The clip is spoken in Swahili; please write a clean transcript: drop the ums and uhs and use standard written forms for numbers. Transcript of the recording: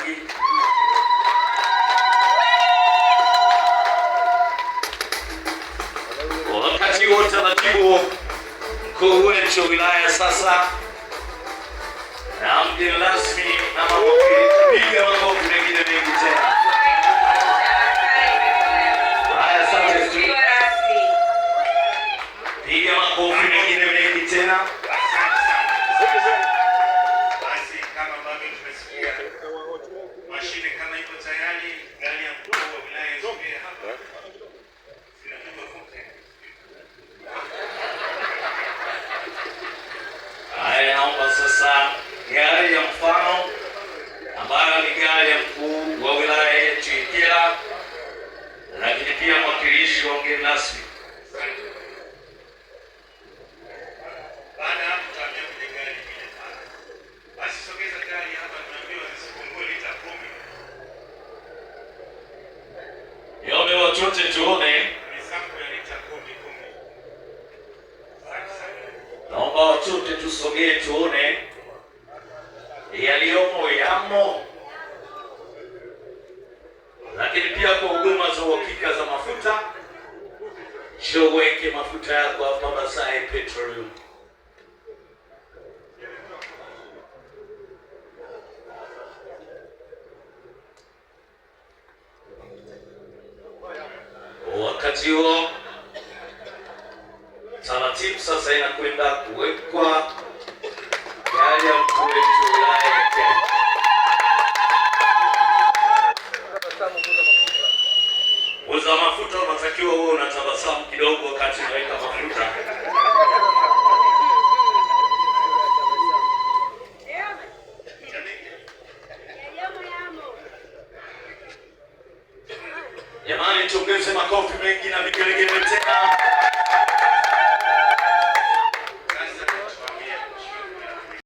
nyingi. Wakati wa utaratibu, mkuu wetu wa wilaya sasa na mgeni rasmi na piga makofi mengine mengi tena. Haya, asante tu. Piga makofi mengine mengi tena. Basi kama ambavyo tumesikia, mashine kama iko tayari, gari ya mkuu wa wilaya isogee hapa. Haya, naomba sasa gari ya mfano ambayo ni gari ya mkuu wa wilaya yetu Kyela, lakini pia mwakilishi wa mgeni rasmi. Baada ya hapo tutaambia kwenye gari ile pale. Basi sogeza gari hapa, tunaambiwa zisipungue lita 10. Niombe watu wote tuone. Ni sample ya lita 10. Naomba watu wote tusogee tuone yaliyomo yamo, lakini pia kwa huduma za uhakika za mafuta, weke mafuta yako hapa Masai Petroleum. Wakati huo taratibu sasa inakwenda kuwekwa gari ya mkuu wetu wa wilaya ya Kyela. Uza mafuta unatakiwa uwe unatabasamu kidogo wakati unaweka mafuta. Jamani, tuongeze makofi mengi na vigelegele tena.